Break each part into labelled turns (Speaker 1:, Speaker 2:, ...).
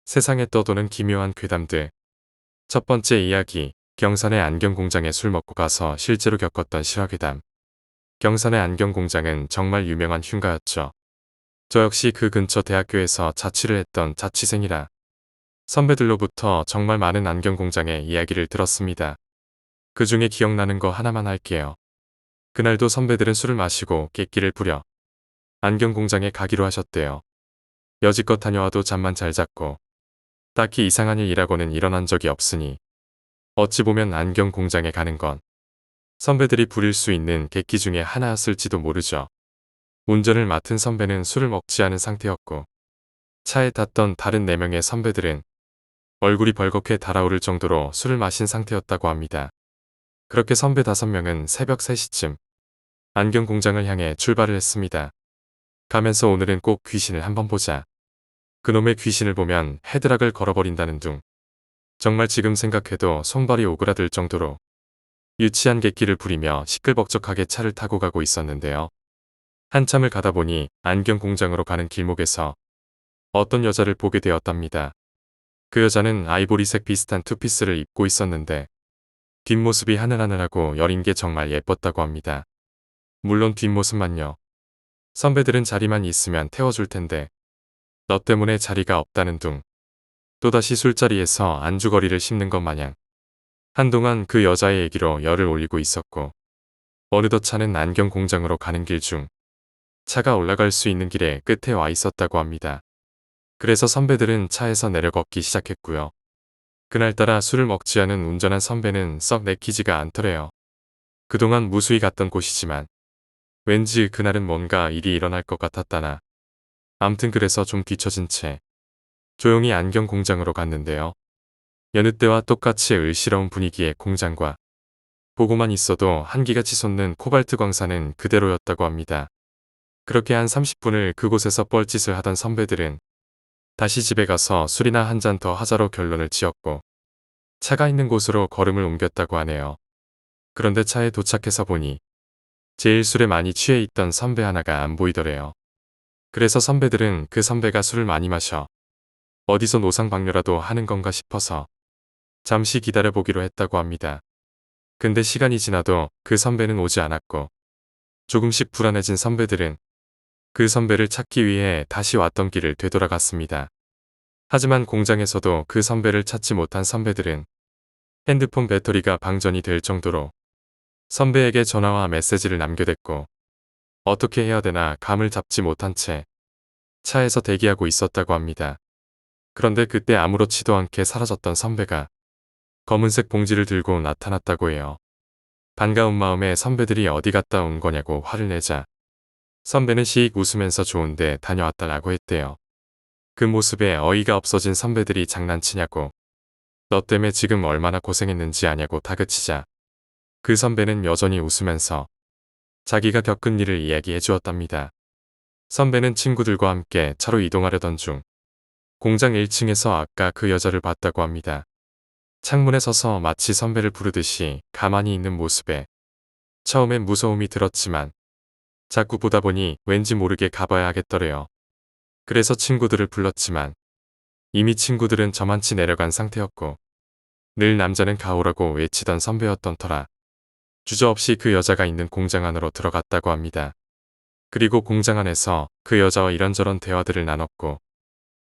Speaker 1: 세상에 떠도는 기묘한 괴담들. 첫 번째 이야기, 경산의 안경공장에 술 먹고 가서 실제로 겪었던 실화괴담. 경산의 안경공장은 정말 유명한 흉가였죠. 저 역시 그 근처 대학교에서 자취를 했던 자취생이라 선배들로부터 정말 많은 안경공장의 이야기를 들었습니다. 그 중에 기억나는 거 하나만 할게요. 그날도 선배들은 술을 마시고 객기를 부려 안경공장에 가기로 하셨대요. 여지껏 다녀와도 잠만 잘 잤고 딱히 이상한 일이라고는 일어난 적이 없으니 어찌 보면 안경 공장에 가는 건 선배들이 부릴 수 있는 객기 중에 하나였을지도 모르죠. 운전을 맡은 선배는 술을 먹지 않은 상태였고 차에 탔던 다른 4명의 선배들은 얼굴이 벌겋게 달아오를 정도로 술을 마신 상태였다고 합니다. 그렇게 선배 5명은 새벽 3시쯤 안경 공장을 향해 출발을 했습니다. 가면서 오늘은 꼭 귀신을 한번 보자. 그놈의 귀신을 보면 헤드락을 걸어버린다는 둥. 정말 지금 생각해도 손발이 오그라들 정도로 유치한 객기를 부리며 시끌벅적하게 차를 타고 가고 있었는데요. 한참을 가다 보니 안경 공장으로 가는 길목에서 어떤 여자를 보게 되었답니다. 그 여자는 아이보리색 비슷한 투피스를 입고 있었는데 뒷모습이 하늘하늘하고 여린 게 정말 예뻤다고 합니다. 물론 뒷모습만요. 선배들은 자리만 있으면 태워줄 텐데 너 때문에 자리가 없다는 둥. 또다시 술자리에서 안주거리를 씹는 것 마냥 한동안 그 여자의 얘기로 열을 올리고 있었고 어느덧 차는 안경 공장으로 가는 길 중 차가 올라갈 수 있는 길의 끝에 와 있었다고 합니다. 그래서 선배들은 차에서 내려 걷기 시작했고요. 그날따라 술을 먹지 않은 운전한 선배는 썩 내키지가 않더래요. 그동안 무수히 갔던 곳이지만 왠지 그날은 뭔가 일이 일어날 것 같았다나. 암튼 그래서 좀 뒤처진 채 조용히 안경 공장으로 갔는데요. 여느 때와 똑같이 을씨러운 분위기의 공장과 보고만 있어도 한기가 치솟는 코발트 광산은 그대로였다고 합니다. 그렇게 한 30분을 그곳에서 뻘짓을 하던 선배들은 다시 집에 가서 술이나 한 잔 더 하자로 결론을 지었고 차가 있는 곳으로 걸음을 옮겼다고 하네요. 그런데 차에 도착해서 보니 제일 술에 많이 취해 있던 선배 하나가 안 보이더래요. 그래서 선배들은 그 선배가 술을 많이 마셔 어디서 노상방뇨라도 하는 건가 싶어서 잠시 기다려보기로 했다고 합니다. 근데 시간이 지나도 그 선배는 오지 않았고 조금씩 불안해진 선배들은 그 선배를 찾기 위해 다시 왔던 길을 되돌아갔습니다. 하지만 공장에서도 그 선배를 찾지 못한 선배들은 핸드폰 배터리가 방전이 될 정도로 선배에게 전화와 메시지를 남겨댔고 어떻게 해야 되나 감을 잡지 못한 채 차에서 대기하고 있었다고 합니다. 그런데 그때 아무렇지도 않게 사라졌던 선배가 검은색 봉지를 들고 나타났다고 해요. 반가운 마음에 선배들이 어디 갔다 온 거냐고 화를 내자 선배는 시익 웃으면서 좋은데 다녀왔다라고 했대요. 그 모습에 어이가 없어진 선배들이 장난치냐고 너 때문에 지금 얼마나 고생했는지 아냐고 다그치자 그 선배는 여전히 웃으면서 자기가 겪은 일을 이야기해 주었답니다. 선배는 친구들과 함께 차로 이동하려던 중 공장 1층에서 아까 그 여자를 봤다고 합니다. 창문에 서서 마치 선배를 부르듯이 가만히 있는 모습에 처음엔 무서움이 들었지만 자꾸 보다 보니 왠지 모르게 가봐야 하겠더래요. 그래서 친구들을 불렀지만 이미 친구들은 저만치 내려간 상태였고 늘 남자는 가오라고 외치던 선배였던 터라 주저없이 그 여자가 있는 공장 안으로 들어갔다고 합니다. 그리고 공장 안에서 그 여자와 이런저런 대화들을 나눴고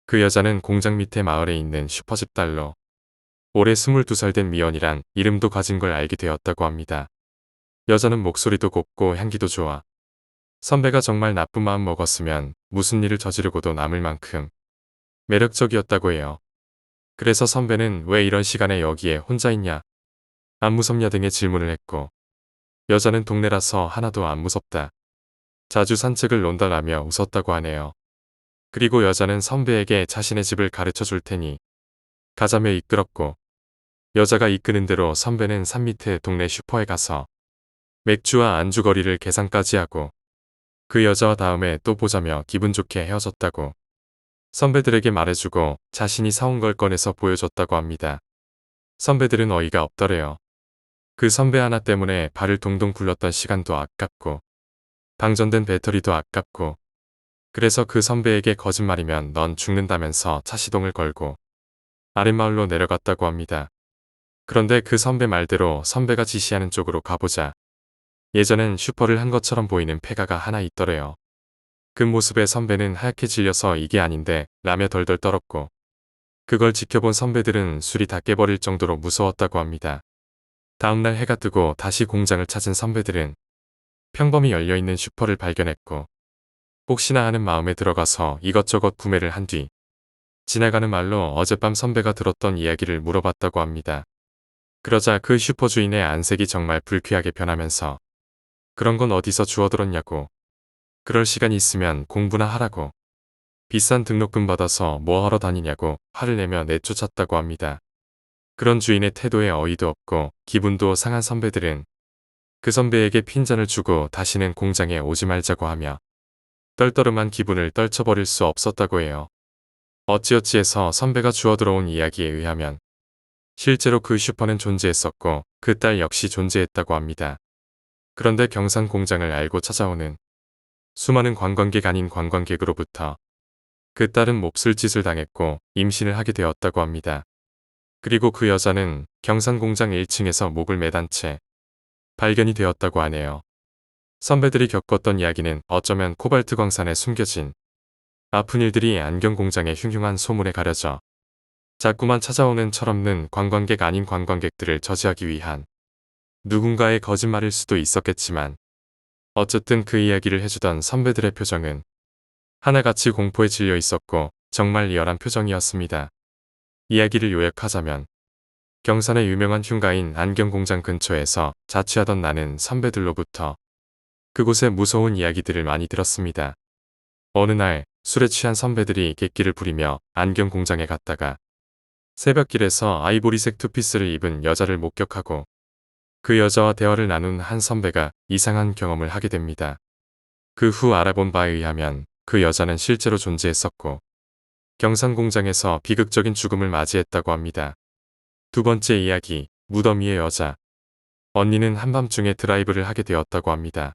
Speaker 1: 그 여자는 공장 밑에 마을에 있는 슈퍼집 딸로 올해 22살 된 미연이란 이름도 가진 걸 알게 되었다고 합니다. 여자는 목소리도 곱고 향기도 좋아 선배가 정말 나쁜 마음 먹었으면 무슨 일을 저지르고도 남을 만큼 매력적이었다고 해요. 그래서 선배는 왜 이런 시간에 여기에 혼자 있냐? 안 무섭냐 등의 질문을 했고 여자는 동네라서 하나도 안 무섭다. 자주 산책을 논다라며 웃었다고 하네요. 그리고 여자는 선배에게 자신의 집을 가르쳐 줄 테니 가자며 이끌었고 여자가 이끄는 대로 선배는 산 밑에 동네 슈퍼에 가서 맥주와 안주거리를 계산까지 하고 그 여자와 다음에 또 보자며 기분 좋게 헤어졌다고 선배들에게 말해주고 자신이 사온 걸 꺼내서 보여줬다고 합니다. 선배들은 어이가 없더래요. 그 선배 하나 때문에 발을 동동 굴렀던 시간도 아깝고 방전된 배터리도 아깝고 그래서 그 선배에게 거짓말이면 넌 죽는다면서 차 시동을 걸고 아랫마을로 내려갔다고 합니다. 그런데 그 선배 말대로 선배가 지시하는 쪽으로 가보자 예전엔 슈퍼를 한 것처럼 보이는 폐가가 하나 있더래요. 그 모습에 선배는 하얗게 질려서 이게 아닌데 라며 덜덜 떨었고 그걸 지켜본 선배들은 술이 다 깨버릴 정도로 무서웠다고 합니다. 다음날 해가 뜨고 다시 공장을 찾은 선배들은 평범히 열려있는 슈퍼를 발견했고 혹시나 하는 마음에 들어가서 이것저것 구매를 한 뒤 지나가는 말로 어젯밤 선배가 들었던 이야기를 물어봤다고 합니다. 그러자 그 슈퍼 주인의 안색이 정말 불쾌하게 변하면서 그런 건 어디서 주워들었냐고 그럴 시간이 있으면 공부나 하라고 비싼 등록금 받아서 뭐 하러 다니냐고 화를 내며 내쫓았다고 합니다. 그런 주인의 태도에 어이도 없고 기분도 상한 선배들은 그 선배에게 핀잔을 주고 다시는 공장에 오지 말자고 하며 떨떠름한 기분을 떨쳐버릴 수 없었다고 해요. 어찌어찌 해서 선배가 주워들어온 이야기에 의하면 실제로 그 슈퍼는 존재했었고 그 딸 역시 존재했다고 합니다. 그런데 경산 공장을 알고 찾아오는 수많은 관광객 아닌 관광객으로부터 그 딸은 몹쓸 짓을 당했고 임신을 하게 되었다고 합니다. 그리고 그 여자는 경산 공장 1층에서 목을 매단 채 발견이 되었다고 하네요. 선배들이 겪었던 이야기는 어쩌면 코발트 광산에 숨겨진 아픈 일들이 안경 공장의 흉흉한 소문에 가려져 자꾸만 찾아오는 철없는 관광객 아닌 관광객들을 저지하기 위한 누군가의 거짓말일 수도 있었겠지만 어쨌든 그 이야기를 해주던 선배들의 표정은 하나같이 공포에 질려 있었고 정말 리얼한 표정이었습니다. 이야기를 요약하자면 경산의 유명한 흉가인 안경공장 근처에서 자취하던 나는 선배들로부터 그곳의 무서운 이야기들을 많이 들었습니다. 어느 날 술에 취한 선배들이 객기를 부리며 안경공장에 갔다가 새벽길에서 아이보리색 투피스를 입은 여자를 목격하고 그 여자와 대화를 나눈 한 선배가 이상한 경험을 하게 됩니다. 그 후 알아본 바에 의하면 그 여자는 실제로 존재했었고 경산 공장에서 비극적인 죽음을 맞이했다고 합니다. 두 번째 이야기, 무덤 위의 여자. 언니는 한밤중에 드라이브를 하게 되었다고 합니다.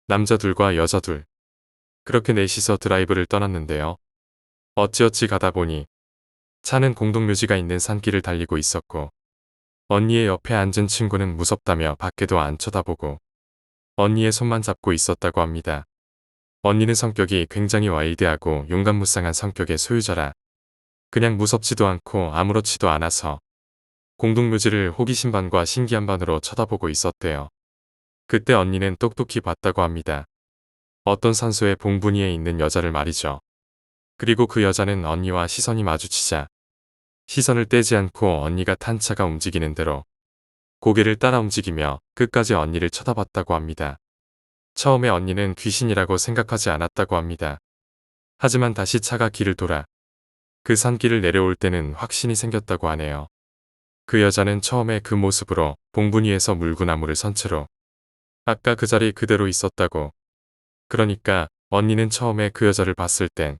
Speaker 1: 남자 둘과 여자 둘. 그렇게 넷이서 드라이브를 떠났는데요. 어찌어찌 가다 보니 차는 공동묘지가 있는 산길을 달리고 있었고 언니의 옆에 앉은 친구는 무섭다며 밖에도 안 쳐다보고 언니의 손만 잡고 있었다고 합니다. 언니는 성격이 굉장히 와일드하고 용감무쌍한 성격의 소유자라 그냥 무섭지도 않고 아무렇지도 않아서 공동묘지를 호기심 반과 신기한 반으로 쳐다보고 있었대요. 그때 언니는 똑똑히 봤다고 합니다. 어떤 산소의 봉분이에 있는 여자를 말이죠. 그리고 그 여자는 언니와 시선이 마주치자 시선을 떼지 않고 언니가 탄 차가 움직이는 대로 고개를 따라 움직이며 끝까지 언니를 쳐다봤다고 합니다. 처음에 언니는 귀신이라고 생각하지 않았다고 합니다. 하지만 다시 차가 길을 돌아 그 산길을 내려올 때는 확신이 생겼다고 하네요. 그 여자는 처음에 그 모습으로 봉분 위에서 물구나무를 선 채로 아까 그 자리 그대로 있었다고. 그러니까 언니는 처음에 그 여자를 봤을 땐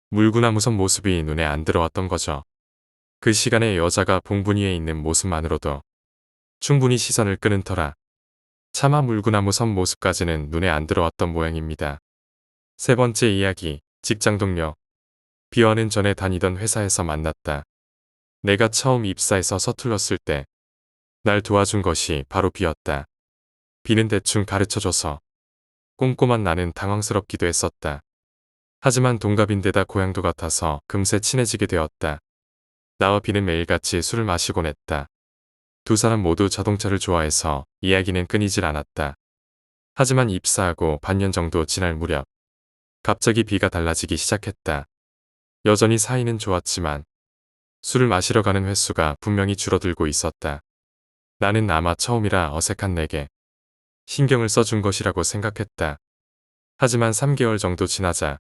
Speaker 1: 물구나무 선 모습이 눈에 안 들어왔던 거죠. 그 시간에 여자가 봉분 위에 있는 모습만으로도 충분히 시선을 끄는 터라 차마 물구나무 선 모습까지는 눈에 안 들어왔던 모양입니다. 세 번째 이야기, 직장 동료. 비와는 전에 다니던 회사에서 만났다. 내가 처음 입사해서 서툴렀을 때 날 도와준 것이 바로 비였다. 비는 대충 가르쳐줘서 꼼꼼한 나는 당황스럽기도 했었다. 하지만 동갑인데다 고향도 같아서 금세 친해지게 되었다. 나와 비는 매일같이 술을 마시곤 했다. 두 사람 모두 자동차를 좋아해서 이야기는 끊이질 않았다. 하지만 입사하고 반년 정도 지날 무렵 갑자기 비가 달라지기 시작했다. 여전히 사이는 좋았지만 술을 마시러 가는 횟수가 분명히 줄어들고 있었다. 나는 아마 처음이라 어색한 내게 신경을 써준 것이라고 생각했다. 하지만 3개월 정도 지나자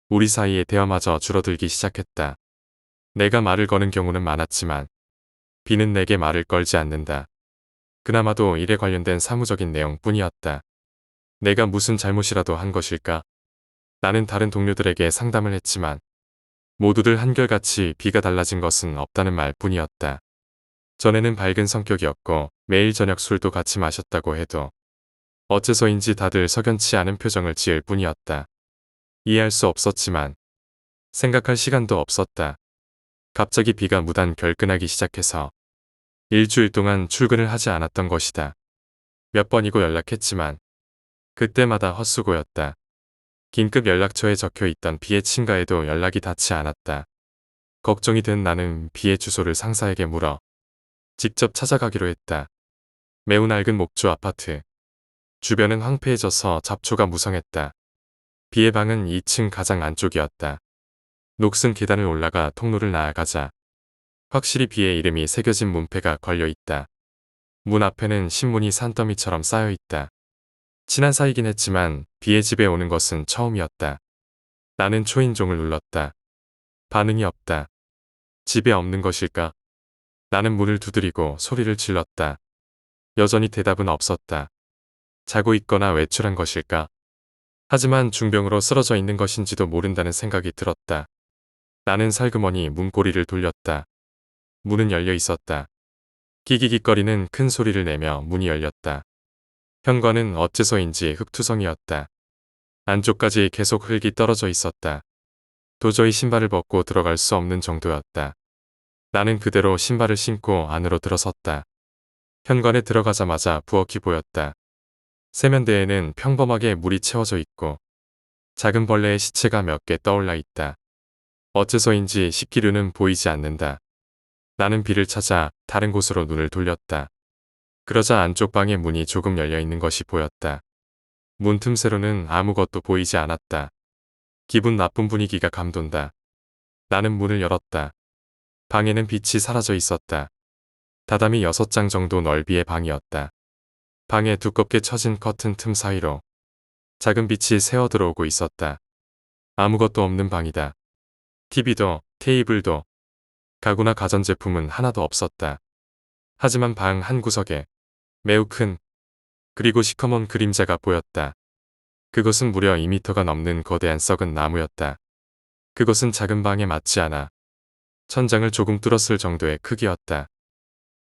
Speaker 1: 우리 사이의 대화마저 줄어들기 시작했다. 내가 말을 거는 경우는 많았지만 비는 내게 말을 걸지 않는다. 그나마도 일에 관련된 사무적인 내용뿐이었다. 내가 무슨 잘못이라도 한 것일까? 나는 다른 동료들에게 상담을 했지만 모두들 한결같이 비가 달라진 것은 없다는 말뿐이었다. 전에는 밝은 성격이었고 매일 저녁 술도 같이 마셨다고 해도 어째서인지 다들 석연치 않은 표정을 지을 뿐이었다. 이해할 수 없었지만 생각할 시간도 없었다. 갑자기 비가 무단 결근하기 시작해서 일주일 동안 출근을 하지 않았던 것이다. 몇 번이고 연락했지만 그때마다 헛수고였다. 긴급 연락처에 적혀 있던 비의 친가에도 연락이 닿지 않았다. 걱정이 된 나는 비의 주소를 상사에게 물어 직접 찾아가기로 했다. 매우 낡은 목조 아파트. 주변은 황폐해져서 잡초가 무성했다. 비의 방은 2층 가장 안쪽이었다. 녹슨 계단을 올라가 통로를 나아가자 확실히 비의 이름이 새겨진 문패가 걸려있다. 문 앞에는 신문이 산더미처럼 쌓여있다. 친한 사이긴 했지만 비의 집에 오는 것은 처음이었다. 나는 초인종을 눌렀다. 반응이 없다. 집에 없는 것일까? 나는 문을 두드리고 소리를 질렀다. 여전히 대답은 없었다. 자고 있거나 외출한 것일까? 하지만 중병으로 쓰러져 있는 것인지도 모른다는 생각이 들었다. 나는 살그머니 문고리를 돌렸다. 문은 열려 있었다. 기기기거리는 큰 소리를 내며 문이 열렸다. 현관은 어째서인지 흙투성이었다. 안쪽까지 계속 흙이 떨어져 있었다. 도저히 신발을 벗고 들어갈 수 없는 정도였다. 나는 그대로 신발을 신고 안으로 들어섰다. 현관에 들어가자마자 부엌이 보였다. 세면대에는 평범하게 물이 채워져 있고 작은 벌레의 시체가 몇 개 떠올라 있다. 어째서인지 식기류는 보이지 않는다. 나는 비를 찾아 다른 곳으로 눈을 돌렸다. 그러자 안쪽 방의 문이 조금 열려 있는 것이 보였다. 문 틈새로는 아무것도 보이지 않았다. 기분 나쁜 분위기가 감돈다. 나는 문을 열었다. 방에는 빛이 사라져 있었다. 다다미 6장 정도 넓이의 방이었다. 방에 두껍게 쳐진 커튼 틈 사이로 작은 빛이 새어 들어오고 있었다. 아무것도 없는 방이다. TV도 테이블도 가구나 가전제품은 하나도 없었다. 하지만 방 한 구석에 매우 큰 그리고 시커먼 그림자가 보였다. 그것은 무려 2미터가 넘는 거대한 썩은 나무였다. 그것은 작은 방에 맞지 않아 천장을 조금 뚫었을 정도의 크기였다.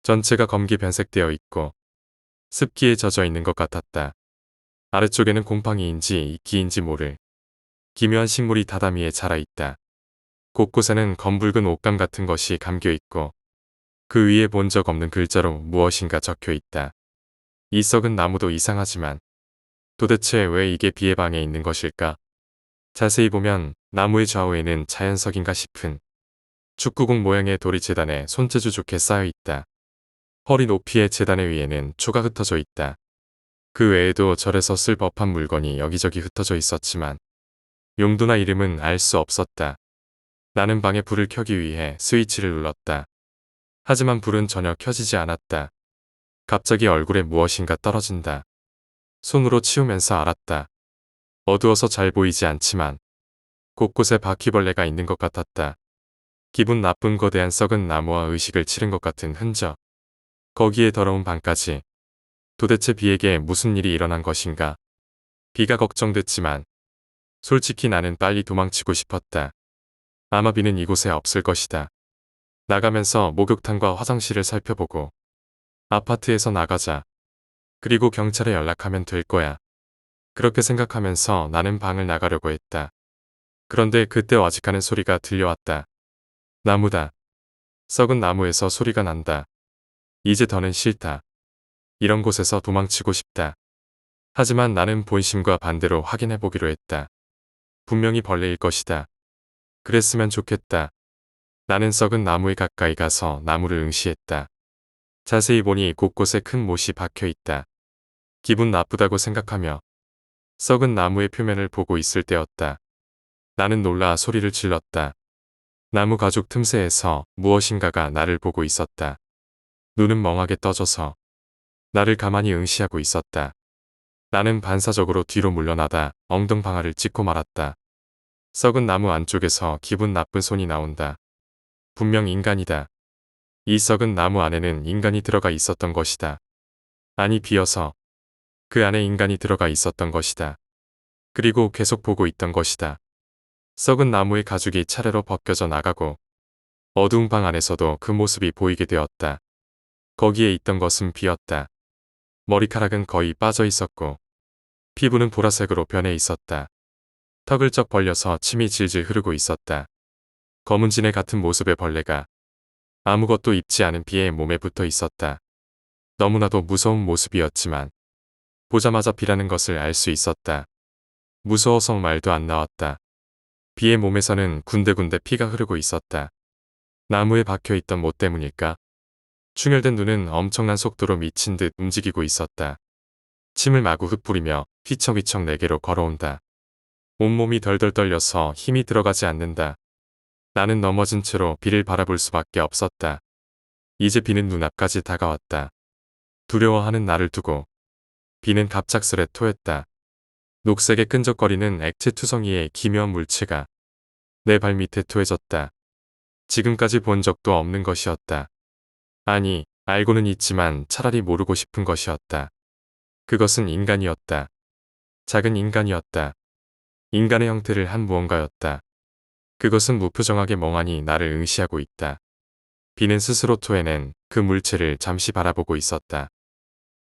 Speaker 1: 전체가 검게 변색되어 있고 습기에 젖어 있는 것 같았다. 아래쪽에는 곰팡이인지 이끼인지 모를 기묘한 식물이 다다미에 자라있다. 곳곳에는 검붉은 옷감 같은 것이 감겨있고 그 위에 본 적 없는 글자로 무엇인가 적혀있다. 이 썩은 나무도 이상하지만 도대체 왜 이게 비의 방에 있는 것일까? 자세히 보면 나무의 좌우에는 자연석인가 싶은 축구공 모양의 돌이 재단에 손재주 좋게 쌓여있다. 허리 높이의 재단의 위에는 초가 흩어져 있다. 그 외에도 절에서 쓸 법한 물건이 여기저기 흩어져 있었지만 용도나 이름은 알 수 없었다. 나는 방에 불을 켜기 위해 스위치를 눌렀다. 하지만 불은 전혀 켜지지 않았다. 갑자기 얼굴에 무엇인가 떨어진다. 손으로 치우면서 알았다. 어두워서 잘 보이지 않지만 곳곳에 바퀴벌레가 있는 것 같았다. 기분 나쁜 거대한 썩은 나무와 의식을 치른 것 같은 흔적. 거기에 더러운 방까지. 도대체 비에게 무슨 일이 일어난 것인가? 비가 걱정됐지만 솔직히 나는 빨리 도망치고 싶었다. 아마 비는 이곳에 없을 것이다. 나가면서 목욕탕과 화장실을 살펴보고 아파트에서 나가자. 그리고 경찰에 연락하면 될 거야. 그렇게 생각하면서 나는 방을 나가려고 했다. 그런데 그때 와직하는 소리가 들려왔다. 나무다. 썩은 나무에서 소리가 난다. 이제 더는 싫다. 이런 곳에서 도망치고 싶다. 하지만 나는 본심과 반대로 확인해보기로 했다. 분명히 벌레일 것이다. 그랬으면 좋겠다. 나는 썩은 나무에 가까이 가서 나무를 응시했다. 자세히 보니 곳곳에 큰 못이 박혀 있다. 기분 나쁘다고 생각하며 썩은 나무의 표면을 보고 있을 때였다. 나는 놀라 소리를 질렀다. 나무 가죽 틈새에서 무엇인가가 나를 보고 있었다. 눈은 멍하게 떠져서 나를 가만히 응시하고 있었다. 나는 반사적으로 뒤로 물러나다 엉덩방아를 찍고 말았다. 썩은 나무 안쪽에서 기분 나쁜 손이 나온다. 분명 인간이다. 이 썩은 나무 안에는 인간이 들어가 있었던 것이다. 아니 비어서 그 안에 인간이 들어가 있었던 것이다. 그리고 계속 보고 있던 것이다. 썩은 나무의 가죽이 차례로 벗겨져 나가고 어두운 방 안에서도 그 모습이 보이게 되었다. 거기에 있던 것은 비였다. 머리카락은 거의 빠져 있었고 피부는 보라색으로 변해 있었다. 턱을 쩍 벌려서 침이 질질 흐르고 있었다. 검은 지네 같은 모습의 벌레가 아무것도 입지 않은 비의 몸에 붙어 있었다. 너무나도 무서운 모습이었지만 보자마자 비라는 것을 알 수 있었다. 무서워서 말도 안 나왔다. 비의 몸에서는 군데군데 피가 흐르고 있었다. 나무에 박혀있던 못 때문일까? 충혈된 눈은 엄청난 속도로 미친 듯 움직이고 있었다. 침을 마구 흩뿌리며 휘청휘청 내게로 걸어온다. 온몸이 덜덜 떨려서 힘이 들어가지 않는다. 나는 넘어진 채로 비를 바라볼 수밖에 없었다. 이제 비는 눈앞까지 다가왔다. 두려워하는 나를 두고 비는 갑작스레 토했다. 녹색의 끈적거리는 액체 투성이의 기묘한 물체가 내 발 밑에 토해졌다. 지금까지 본 적도 없는 것이었다. 아니, 알고는 있지만 차라리 모르고 싶은 것이었다. 그것은 인간이었다. 작은 인간이었다. 인간의 형태를 한 무언가였다. 그것은 무표정하게 멍하니 나를 응시하고 있다. 비는 스스로 토해낸 그 물체를 잠시 바라보고 있었다.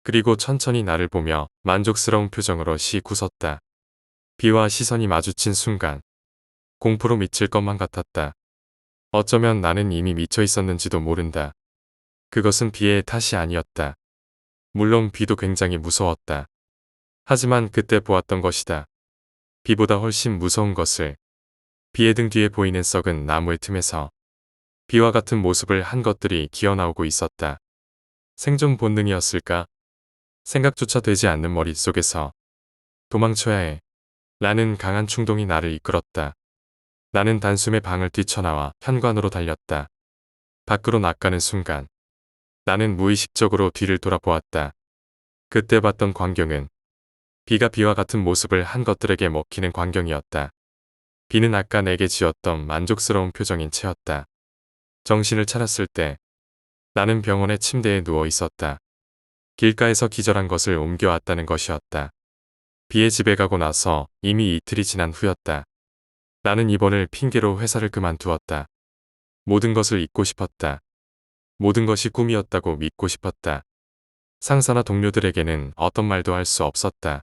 Speaker 1: 그리고 천천히 나를 보며 만족스러운 표정으로 웃었다. 비와 시선이 마주친 순간 공포로 미칠 것만 같았다. 어쩌면 나는 이미 미쳐 있었는지도 모른다. 그것은 비의 탓이 아니었다. 물론 비도 굉장히 무서웠다. 하지만 그때 보았던 것이다. 비보다 훨씬 무서운 것을. 비의 등 뒤에 보이는 썩은 나무의 틈에서 비와 같은 모습을 한 것들이 기어나오고 있었다. 생존 본능이었을까? 생각조차 되지 않는 머릿속에서 도망쳐야 해. 라는 강한 충동이 나를 이끌었다. 나는 단숨에 방을 뛰쳐나와 현관으로 달렸다. 밖으로 나가는 순간 나는 무의식적으로 뒤를 돌아보았다. 그때 봤던 광경은 비가 비와 같은 모습을 한 것들에게 먹히는 광경이었다. 비는 아까 내게 지었던 만족스러운 표정인 채였다. 정신을 차렸을 때 나는 병원의 침대에 누워 있었다. 길가에서 기절한 것을 옮겨왔다는 것이었다. 비에 집에 가고 나서 이미 이틀이 지난 후였다. 나는 입원을 핑계로 회사를 그만두었다. 모든 것을 잊고 싶었다. 모든 것이 꿈이었다고 믿고 싶었다. 상사나 동료들에게는 어떤 말도 할 수 없었다.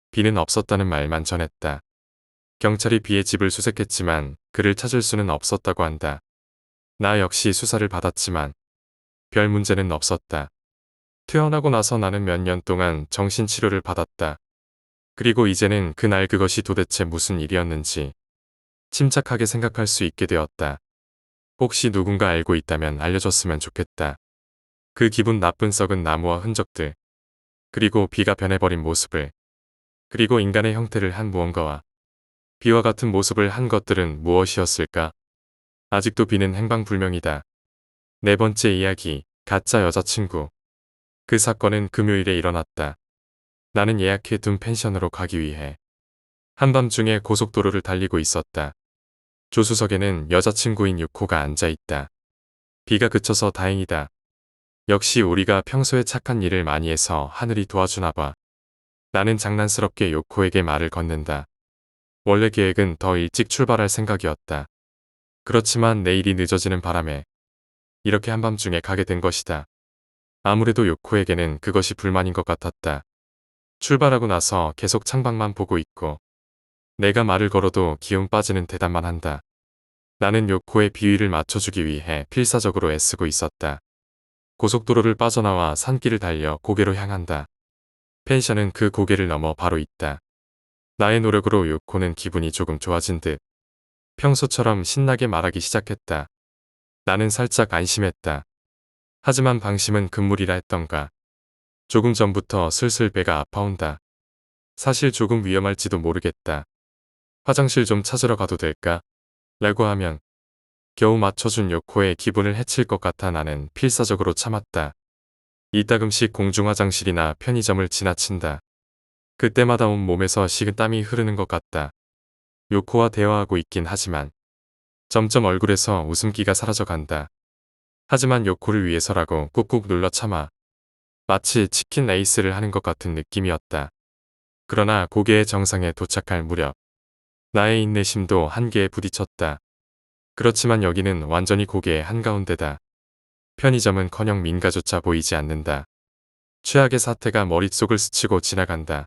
Speaker 1: 비는 없었다는 말만 전했다. 경찰이 비의 집을 수색했지만 그를 찾을 수는 없었다고 한다. 나 역시 수사를 받았지만 별 문제는 없었다. 퇴원하고 나서 나는 몇 년 동안 정신치료를 받았다. 그리고 이제는 그날 그것이 도대체 무슨 일이었는지 침착하게 생각할 수 있게 되었다. 혹시 누군가 알고 있다면 알려줬으면 좋겠다. 그 기분 나쁜 썩은 나무와 흔적들, 그리고 비가 변해버린 모습을, 그리고 인간의 형태를 한 무언가와 비와 같은 모습을 한 것들은 무엇이었을까? 아직도 비는 행방불명이다. 네 번째 이야기, 가짜 여자친구. 그 사건은 금요일에 일어났다. 나는 예약해둔 펜션으로 가기 위해 한밤중에 고속도로를 달리고 있었다. 조수석에는 여자친구인 유코가 앉아있다. 비가 그쳐서 다행이다. 역시 우리가 평소에 착한 일을 많이 해서 하늘이 도와주나 봐. 나는 장난스럽게 요코에게 말을 건넨다. 원래 계획은 더 일찍 출발할 생각이었다. 그렇지만 내일이 늦어지는 바람에 이렇게 한밤중에 가게 된 것이다. 아무래도 요코에게는 그것이 불만인 것 같았다. 출발하고 나서 계속 창밖만 보고 있고 내가 말을 걸어도 기운 빠지는 대답만 한다. 나는 요코의 비위를 맞춰주기 위해 필사적으로 애쓰고 있었다. 고속도로를 빠져나와 산길을 달려 고개로 향한다. 펜션은 그 고개를 넘어 바로 있다. 나의 노력으로 요코는 기분이 조금 좋아진 듯 평소처럼 신나게 말하기 시작했다. 나는 살짝 안심했다. 하지만 방심은 금물이라 했던가. 조금 전부터 슬슬 배가 아파온다. 사실 조금 위험할지도 모르겠다. 화장실 좀 찾으러 가도 될까? 라고 하면 겨우 맞춰준 요코의 기분을 해칠 것 같아 나는 필사적으로 참았다. 이따금씩 공중화장실이나 편의점을 지나친다. 그때마다 온몸에서 식은땀이 흐르는 것 같다. 요코와 대화하고 있긴 하지만 점점 얼굴에서 웃음기가 사라져간다. 하지만 요코를 위해서라고 꾹꾹 눌러 참아. 마치 치킨 레이스를 하는 것 같은 느낌이었다. 그러나 고개의 정상에 도착할 무렵 나의 인내심도 한계에 부딪혔다. 그렇지만 여기는 완전히 고개의 한가운데다. 편의점은커녕 민가조차 보이지 않는다. 최악의 사태가 머릿속을 스치고 지나간다.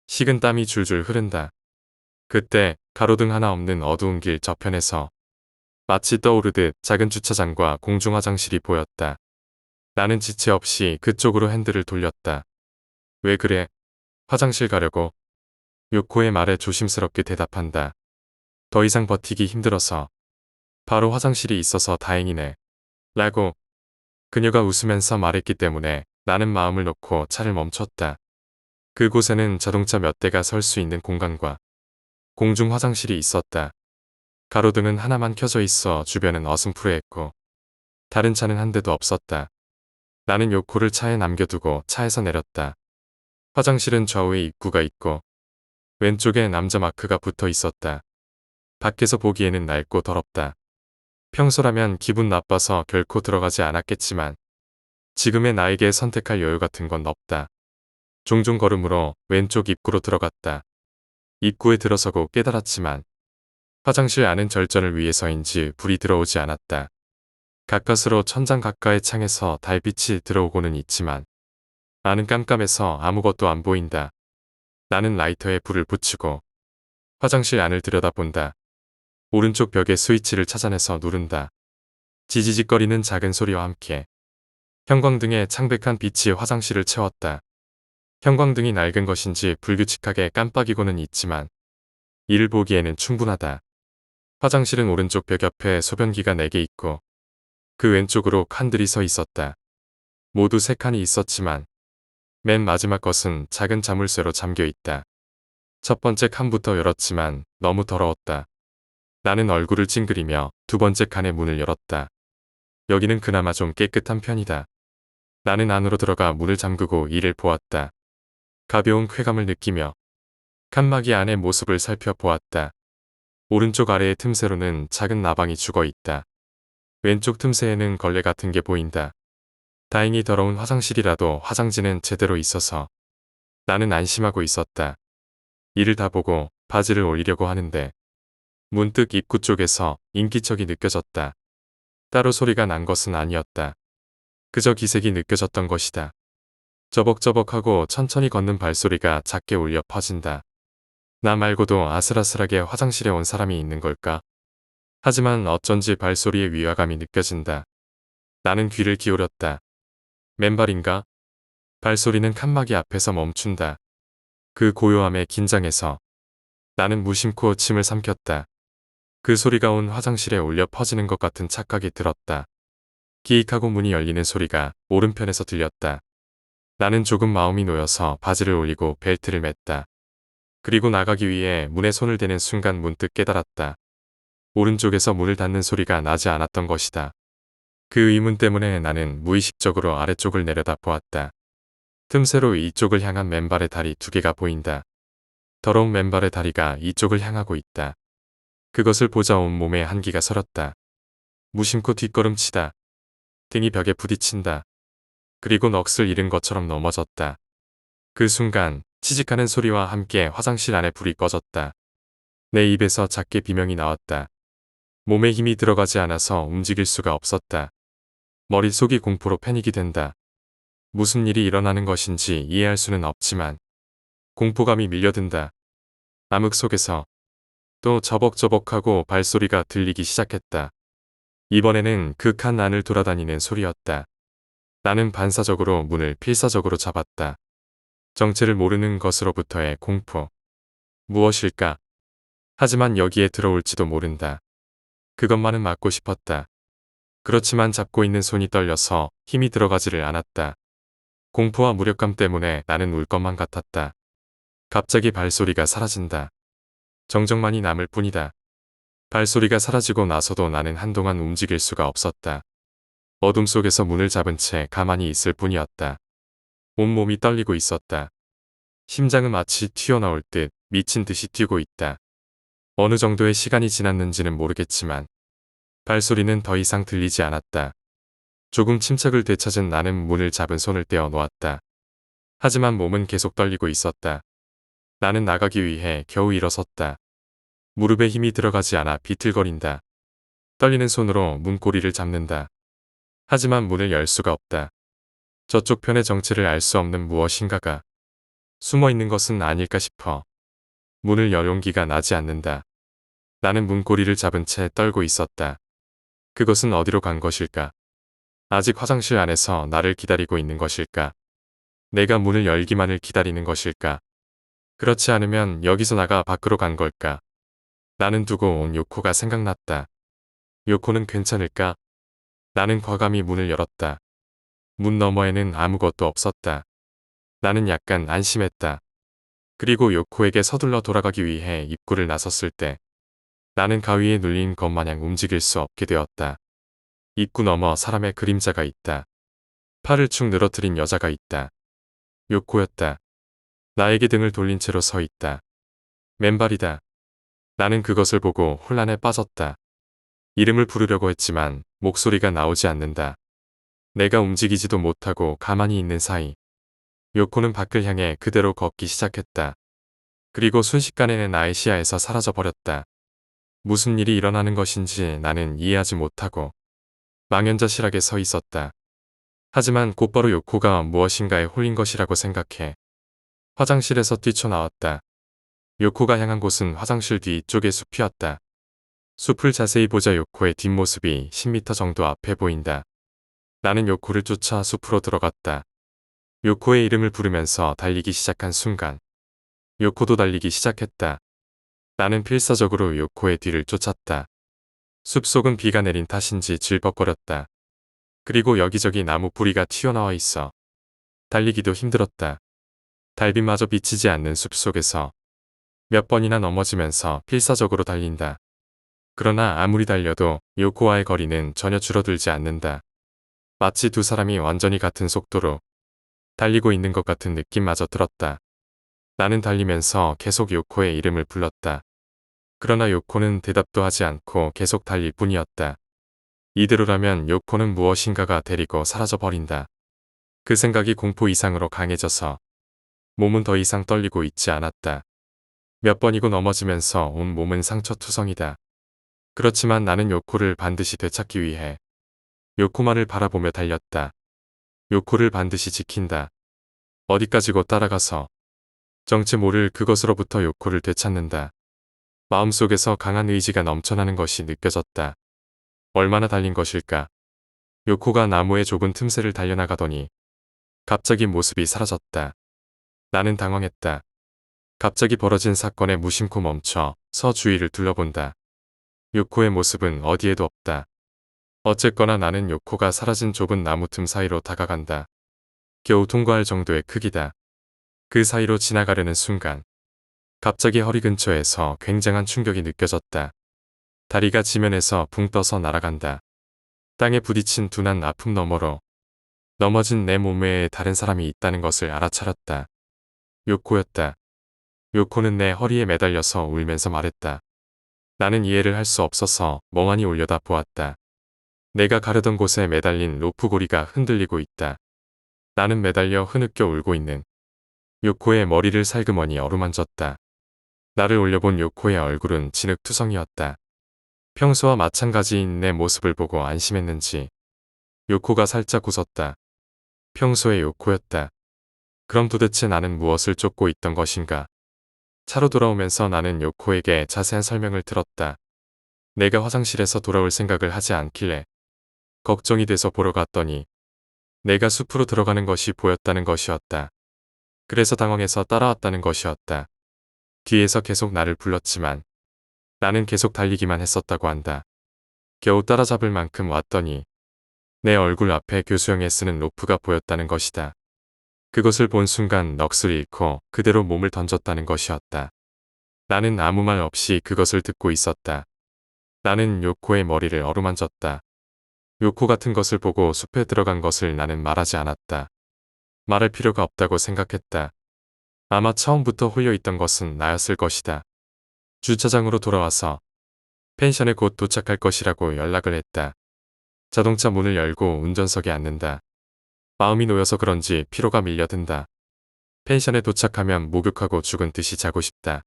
Speaker 1: 식은땀이 줄줄 흐른다. 그때 가로등 하나 없는 어두운 길 저편에서 마치 떠오르듯 작은 주차장과 공중 화장실이 보였다. 나는 지체 없이 그쪽으로 핸들을 돌렸다. 왜 그래? 화장실 가려고. 요코의 말에 조심스럽게 대답한다. 더 이상 버티기 힘들어서. 바로 화장실이 있어서 다행이네. 라고 그녀가 웃으면서 말했기 때문에 나는 마음을 놓고 차를 멈췄다. 그곳에는 자동차 몇 대가 설 수 있는 공간과 공중 화장실이 있었다. 가로등은 하나만 켜져 있어 주변은 어슴푸레했고 다른 차는 한 대도 없었다. 나는 요코를 차에 남겨두고 차에서 내렸다. 화장실은 좌우에 입구가 있고 왼쪽에 남자 마크가 붙어 있었다. 밖에서 보기에는 낡고 더럽다. 평소라면 기분 나빠서 결코 들어가지 않았겠지만 지금의 나에게 선택할 여유 같은 건 없다. 종종 걸음으로 왼쪽 입구로 들어갔다. 입구에 들어서고 깨달았지만 화장실 안은 절전을 위해서인지 불이 들어오지 않았다. 가까스로 천장 가까이 창에서 달빛이 들어오고는 있지만 안은 깜깜해서 아무것도 안 보인다. 나는 라이터에 불을 붙이고 화장실 안을 들여다본다. 오른쪽 벽에 스위치를 찾아내서 누른다. 지지직거리는 작은 소리와 함께 형광등의 창백한 빛이 화장실을 채웠다. 형광등이 낡은 것인지 불규칙하게 깜빡이고는 있지만 이를 보기에는 충분하다. 화장실은 오른쪽 벽 옆에 소변기가 4개 있고 그 왼쪽으로 칸들이 서 있었다. 모두 3칸이 있었지만 맨 마지막 것은 작은 자물쇠로 잠겨 있다. 첫 번째 칸부터 열었지만 너무 더러웠다. 나는 얼굴을 찡그리며 두 번째 칸의 문을 열었다. 여기는 그나마 좀 깨끗한 편이다. 나는 안으로 들어가 문을 잠그고 이를 보았다. 가벼운 쾌감을 느끼며 칸막이 안의 모습을 살펴보았다. 오른쪽 아래의 틈새로는 작은 나방이 죽어 있다. 왼쪽 틈새에는 걸레 같은 게 보인다. 다행히 더러운 화장실이라도 화장지는 제대로 있어서 나는 안심하고 있었다. 이를 다 보고 바지를 올리려고 하는데 문득 입구 쪽에서 인기척이 느껴졌다. 따로 소리가 난 것은 아니었다. 그저 기색이 느껴졌던 것이다. 저벅저벅하고 천천히 걷는 발소리가 작게 울려 퍼진다. 나 말고도 아슬아슬하게 화장실에 온 사람이 있는 걸까? 하지만 어쩐지 발소리의 위화감이 느껴진다. 나는 귀를 기울였다. 맨발인가? 발소리는 칸막이 앞에서 멈춘다. 그 고요함에 긴장해서 나는 무심코 침을 삼켰다. 그 소리가 온 화장실에 울려 퍼지는 것 같은 착각이 들었다. 기익하고 문이 열리는 소리가 오른편에서 들렸다. 나는 조금 마음이 놓여서 바지를 올리고 벨트를 맸다. 그리고 나가기 위해 문에 손을 대는 순간 문득 깨달았다. 오른쪽에서 문을 닫는 소리가 나지 않았던 것이다. 그 의문 때문에 나는 무의식적으로 아래쪽을 내려다 보았다. 틈새로 이쪽을 향한 맨발의 다리 2개가 보인다. 더러운 맨발의 다리가 이쪽을 향하고 있다. 그것을 보자 온몸에 한기가 서렸다. 무심코 뒷걸음치다. 등이 벽에 부딪힌다. 그리고 넋을 잃은 것처럼 넘어졌다. 그 순간 치직하는 소리와 함께 화장실 안에 불이 꺼졌다. 내 입에서 작게 비명이 나왔다. 몸에 힘이 들어가지 않아서 움직일 수가 없었다. 머릿속이 공포로 패닉이 된다. 무슨 일이 일어나는 것인지 이해할 수는 없지만 공포감이 밀려든다. 암흑 속에서 또 저벅저벅하고 발소리가 들리기 시작했다. 이번에는 그 칸 안을 돌아다니는 소리였다. 나는 반사적으로 문을 필사적으로 잡았다. 정체를 모르는 것으로부터의 공포. 무엇일까? 하지만 여기에 들어올지도 모른다. 그것만은 막고 싶었다. 그렇지만 잡고 있는 손이 떨려서 힘이 들어가지를 않았다. 공포와 무력감 때문에 나는 울 것만 같았다. 갑자기 발소리가 사라진다. 정적만이 남을 뿐이다. 발소리가 사라지고 나서도 나는 한동안 움직일 수가 없었다. 어둠 속에서 문을 잡은 채 가만히 있을 뿐이었다. 온몸이 떨리고 있었다. 심장은 마치 튀어나올 듯 미친 듯이 뛰고 있다. 어느 정도의 시간이 지났는지는 모르겠지만 발소리는 더 이상 들리지 않았다. 조금 침착을 되찾은 나는 문을 잡은 손을 떼어 놓았다. 하지만 몸은 계속 떨리고 있었다. 나는 나가기 위해 겨우 일어섰다. 무릎에 힘이 들어가지 않아 비틀거린다. 떨리는 손으로 문고리를 잡는다. 하지만 문을 열 수가 없다. 저쪽 편의 정체를 알 수 없는 무엇인가가 숨어 있는 것은 아닐까 싶어 문을 열 용기가 나지 않는다. 나는 문고리를 잡은 채 떨고 있었다. 그것은 어디로 간 것일까? 아직 화장실 안에서 나를 기다리고 있는 것일까? 내가 문을 열기만을 기다리는 것일까? 그렇지 않으면 여기서 나가 밖으로 간 걸까? 나는 두고 온 요코가 생각났다. 요코는 괜찮을까? 나는 과감히 문을 열었다. 문 너머에는 아무것도 없었다. 나는 약간 안심했다. 그리고 요코에게 서둘러 돌아가기 위해 입구를 나섰을 때 나는 가위에 눌린 것 마냥 움직일 수 없게 되었다. 입구 너머 사람의 그림자가 있다. 팔을 축 늘어뜨린 여자가 있다. 요코였다. 나에게 등을 돌린 채로 서 있다. 맨발이다. 나는 그것을 보고 혼란에 빠졌다. 이름을 부르려고 했지만 목소리가 나오지 않는다. 내가 움직이지도 못하고 가만히 있는 사이 요코는 밖을 향해 그대로 걷기 시작했다. 그리고 순식간에 나의 시야에서 사라져버렸다. 무슨 일이 일어나는 것인지 나는 이해하지 못하고 망연자실하게 서 있었다. 하지만 곧바로 요코가 무엇인가에 홀린 것이라고 생각해 화장실에서 뛰쳐나왔다. 요코가 향한 곳은 화장실 뒤쪽의 숲이었다. 숲을 자세히 보자 요코의 뒷모습이 10m 정도 앞에 보인다. 나는 요코를 쫓아 숲으로 들어갔다. 요코의 이름을 부르면서 달리기 시작한 순간 요코도 달리기 시작했다. 나는 필사적으로 요코의 뒤를 쫓았다. 숲속은 비가 내린 탓인지 질퍽거렸다. 그리고 여기저기 나무 뿌리가 튀어나와 있어 달리기도 힘들었다. 달빛마저 비치지 않는 숲속에서 몇 번이나 넘어지면서 필사적으로 달린다. 그러나 아무리 달려도 요코와의 거리는 전혀 줄어들지 않는다. 마치 두 사람이 완전히 같은 속도로 달리고 있는 것 같은 느낌마저 들었다. 나는 달리면서 계속 요코의 이름을 불렀다. 그러나 요코는 대답도 하지 않고 계속 달릴 뿐이었다. 이대로라면 요코는 무엇인가가 데리고 사라져버린다. 그 생각이 공포 이상으로 강해져서 몸은 더 이상 떨리고 있지 않았다. 몇 번이고 넘어지면서 온 몸은 상처투성이다. 그렇지만 나는 요코를 반드시 되찾기 위해 요코만을 바라보며 달렸다. 요코를 반드시 지킨다. 어디까지고 따라가서 정체 모를 그것으로부터 요코를 되찾는다. 마음속에서 강한 의지가 넘쳐나는 것이 느껴졌다. 얼마나 달린 것일까? 요코가 나무의 좁은 틈새를 달려나가더니 갑자기 모습이 사라졌다. 나는 당황했다. 갑자기 벌어진 사건에 무심코 멈춰 서 주위를 둘러본다. 요코의 모습은 어디에도 없다. 어쨌거나 나는 요코가 사라진 좁은 나무 틈 사이로 다가간다. 겨우 통과할 정도의 크기다. 그 사이로 지나가려는 순간 갑자기 허리 근처에서 굉장한 충격이 느껴졌다. 다리가 지면에서 붕 떠서 날아간다. 땅에 부딪힌 둔한 아픔 너머로 넘어진 내 몸 외에 다른 사람이 있다는 것을 알아차렸다. 요코였다. 요코는 내 허리에 매달려서 울면서 말했다. 나는 이해를 할 수 없어서 멍하니 올려다 보았다. 내가 가려던 곳에 매달린 로프고리가 흔들리고 있다. 나는 매달려 흐느껴 울고 있는 요코의 머리를 살그머니 어루만졌다. 나를 올려본 요코의 얼굴은 진흙투성이었다. 평소와 마찬가지인 내 모습을 보고 안심했는지 요코가 살짝 웃었다. 평소의 요코였다. 그럼 도대체 나는 무엇을 쫓고 있던 것인가? 차로 돌아오면서 나는 요코에게 자세한 설명을 들었다. 내가 화장실에서 돌아올 생각을 하지 않길래 걱정이 돼서 보러 갔더니 내가 숲으로 들어가는 것이 보였다는 것이었다. 그래서 당황해서 따라왔다는 것이었다. 뒤에서 계속 나를 불렀지만 나는 계속 달리기만 했었다고 한다. 겨우 따라잡을 만큼 왔더니 내 얼굴 앞에 교수형에 쓰는 로프가 보였다는 것이다. 그것을 본 순간 넋을 잃고 그대로 몸을 던졌다는 것이었다. 나는 아무 말 없이 그것을 듣고 있었다. 나는 요코의 머리를 어루만졌다. 요코 같은 것을 보고 숲에 들어간 것을 나는 말하지 않았다. 말할 필요가 없다고 생각했다. 아마 처음부터 홀려있던 것은 나였을 것이다. 주차장으로 돌아와서 펜션에 곧 도착할 것이라고 연락을 했다. 자동차 문을 열고 운전석에 앉는다. 마음이 놓여서 그런지 피로가 밀려든다. 펜션에 도착하면 목욕하고 죽은 듯이 자고 싶다.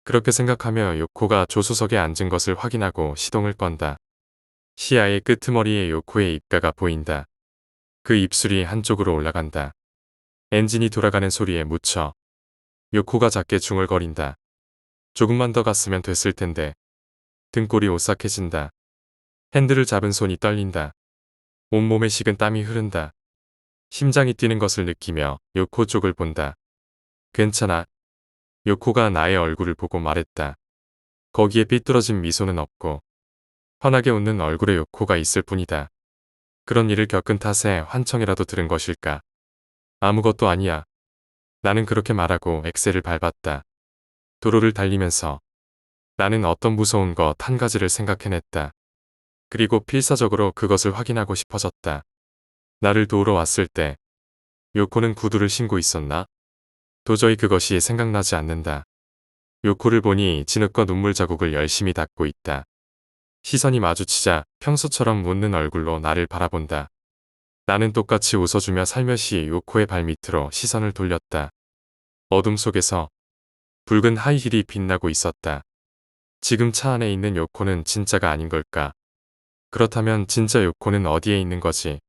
Speaker 1: 그렇게 생각하며 요코가 조수석에 앉은 것을 확인하고 시동을 건다. 시야의 끄트머리에 요코의 입가가 보인다. 그 입술이 한쪽으로 올라간다. 엔진이 돌아가는 소리에 묻혀 요코가 작게 중얼거린다. 조금만 더 갔으면 됐을 텐데. 등골이 오싹해진다. 핸들을 잡은 손이 떨린다. 온몸에 식은 땀이 흐른다. 심장이 뛰는 것을 느끼며 요코 쪽을 본다. 괜찮아. 요코가 나의 얼굴을 보고 말했다. 거기에 삐뚤어진 미소는 없고 환하게 웃는 얼굴의 요코가 있을 뿐이다. 그런 일을 겪은 탓에 환청이라도 들은 것일까? 아무것도 아니야. 나는 그렇게 말하고 엑셀을 밟았다. 도로를 달리면서 나는 어떤 무서운 것 한 가지를 생각해냈다. 그리고 필사적으로 그것을 확인하고 싶어졌다. 나를 도우러 왔을 때 요코는 구두를 신고 있었나? 도저히 그것이 생각나지 않는다. 요코를 보니 진흙과 눈물 자국을 열심히 닦고 있다. 시선이 마주치자 평소처럼 웃는 얼굴로 나를 바라본다. 나는 똑같이 웃어주며 살며시 요코의 발밑으로 시선을 돌렸다. 어둠 속에서 붉은 하이힐이 빛나고 있었다. 지금 차 안에 있는 요코는 진짜가 아닌 걸까? 그렇다면 진짜 요코는 어디에 있는 거지?